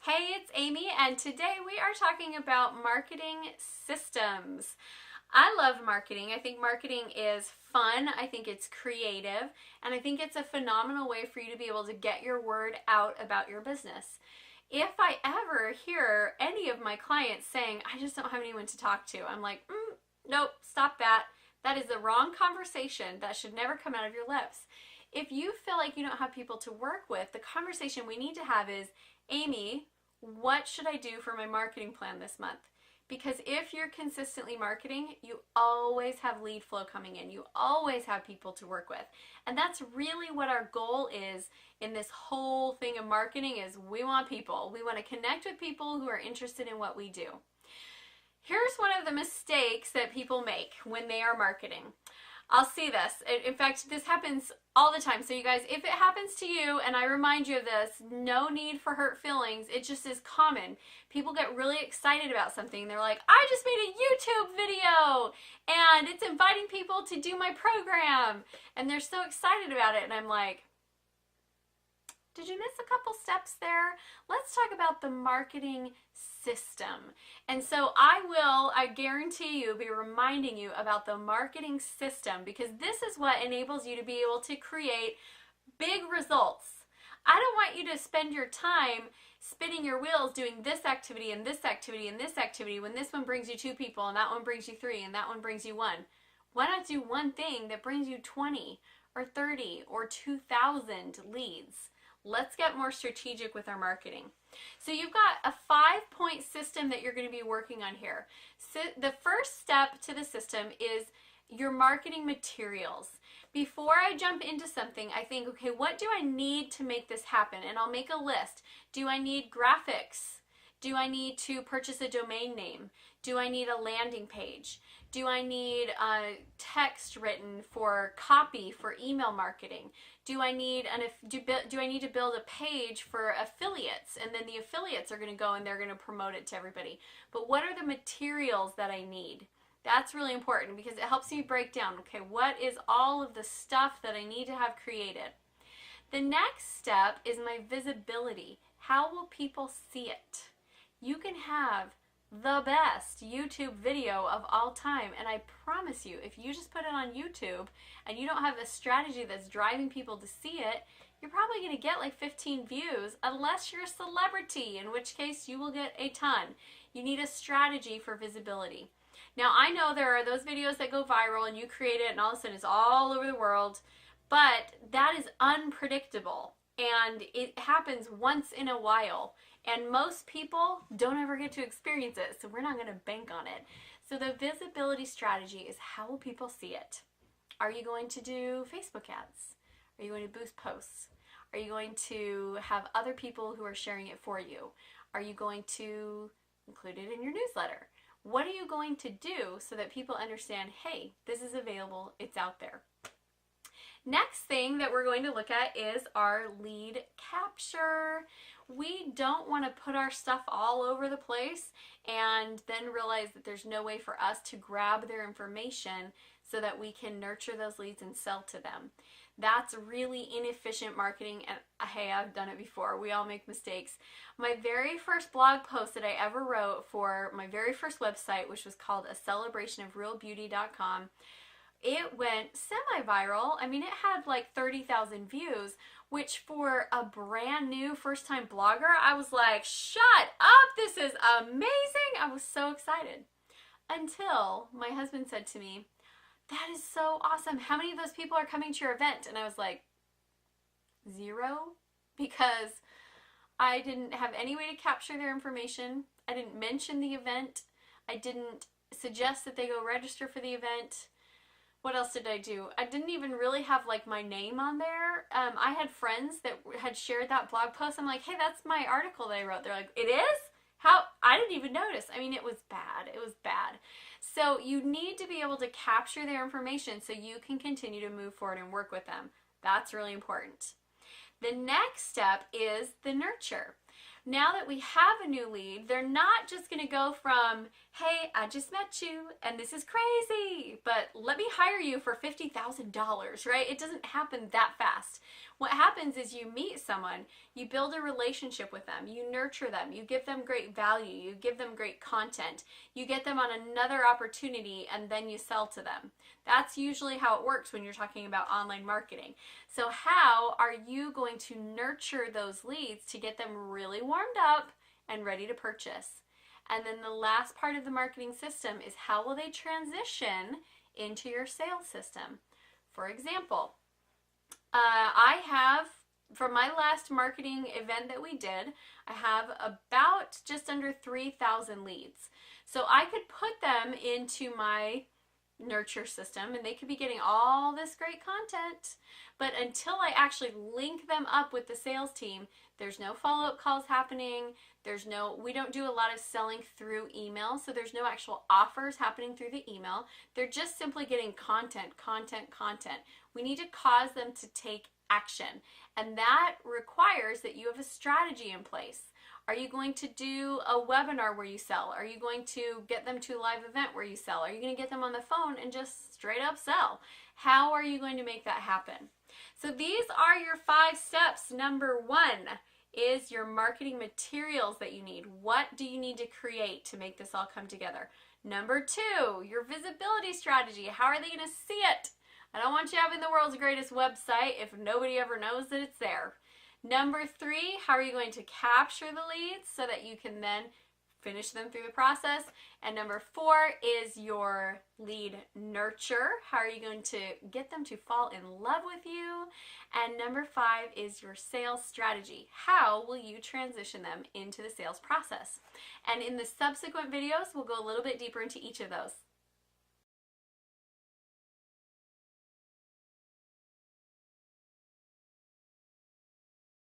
Hey, it's Amy, and today we are talking about marketing systems. I love marketing. I think marketing is fun, I think it's creative, and I think it's a phenomenal way for you to be able to get your word out about your business. If I ever hear any of my clients saying, I just don't have anyone to talk to, I'm like, nope, stop that. That is the wrong conversation. That should never come out of your lips. If you feel like you don't have people to work with, the conversation we need to have is, Amy, what should I do for my marketing plan this month? Because if you're consistently marketing, you always have lead flow coming in. You always have people to work with. And that's really what our goal is in this whole thing of marketing is we want people. We want to connect with people who are interested in what we do. Here's one of the mistakes that people make when they are marketing. I'll see this. In fact, this happens all the time. So you guys, if it happens to you, and I remind you of this, no need for hurt feelings. It just is common. People get really excited about something. They're like, I just made a YouTube video and it's inviting people to do my program. And they're so excited about it. And I'm like, did you miss a couple steps there? Let's talk about the marketing system. And so I guarantee you, be reminding you about the marketing system because this is what enables you to be able to create big results. I don't want you to spend your time spinning your wheels doing this activity and this activity and this activity when this one brings you 2 people and that one brings you 3 and that one brings you 1. Why not do one thing that brings you 20 or 30 or 2,000 leads? Let's get more strategic with our marketing. So you've got a 5-point system that you're going to be working on here. So the first step to the system is your marketing materials. Before I jump into something, I think, okay, what do I need to make this happen? And I'll make a list. Do I need graphics? Do I need to purchase a domain name? Do I need a landing page? Do I need text written for copy for email marketing? Do I need do I need to build a page for affiliates? And then the affiliates are going to go and they're going to promote it to everybody. But what are the materials that I need? That's really important because it helps me break down, okay, what is all of the stuff that I need to have created? The next step is my visibility. How will people see it? You can have the best YouTube video of all time, and I promise you, if you just put it on YouTube and you don't have a strategy that's driving people to see it, you're probably going to get like 15 views unless you're a celebrity, in which case you will get a ton. You need a strategy for visibility. Now, I know there are those videos that go viral and you create it and all of a sudden it's all over the world, but that is unpredictable and it happens once in a while. And most people don't ever get to experience it, so we're not going to bank on it. So the visibility strategy is how will people see it? Are you going to do Facebook ads? Are you going to boost posts? Are you going to have other people who are sharing it for you? Are you going to include it in your newsletter? What are you going to do so that people understand, hey, this is available, it's out there? Next thing that we're going to look at is our lead capture. We don't want to put our stuff all over the place and then realize that there's no way for us to grab their information so that we can nurture those leads and sell to them. That's really inefficient marketing, and hey, I've done it before. We all make mistakes. My very first blog post that I ever wrote for my very first website, which was called A Celebration of RealBeauty.com, it went semi-viral. I mean, it had like 30,000 views, which for a brand new first-time blogger, I was like, shut up, this is amazing. I was so excited until my husband said to me, that is so awesome. How many of those people are coming to your event? And I was like, 0, because I didn't have any way to capture their information. I didn't mention the event. I didn't suggest that they go register for the event. What else did I do? I didn't even really have like my name on there. I had friends that had shared that blog post. I'm like, hey, that's my article that I wrote. They're like, it is? How? I didn't even notice. I mean, it was bad. It was bad. So you need to be able to capture their information so you can continue to move forward and work with them. That's really important. The next step is the nurture. Now that we have a new lead, they're not just going to go from, hey, I just met you and this is crazy, but let me hire you for $50,000, right? It doesn't happen that fast. What happens is you meet someone, you build a relationship with them, you nurture them, you give them great value, you give them great content, you get them on another opportunity, and then you sell to them. That's usually how it works when you're talking about online marketing. So how are you going to nurture those leads to get them really warmed up and ready to purchase? And then the last part of the marketing system is how will they transition into your sales system? For example, I have, from my last marketing event that we did, I have about just under 3,000 leads. So I could put them into my nurture system and they could be getting all this great content, but until I actually link them up with the sales team, there's no follow-up calls happening. We don't do a lot of selling through email, so there's no actual offers happening through the email. They're just simply getting content. We need to cause them to take action, and that requires that you have a strategy in place. Are you going to do a webinar where you sell? Are you going to get them to a live event where you sell? Are you going to get them on the phone and just straight up sell? How are you going to make that happen? So these are your 5 steps. Number 1 is your marketing materials that you need. What do you need to create to make this all come together? Number 2, your visibility strategy. How are they going to see it? I don't want you having the world's greatest website if nobody ever knows that it's there. Number 3, how are you going to capture the leads so that you can then finish them through the process? And number 4 is your lead nurture. How are you going to get them to fall in love with you? And number 5 is your sales strategy. How will you transition them into the sales process? And in the subsequent videos, we'll go a little bit deeper into each of those.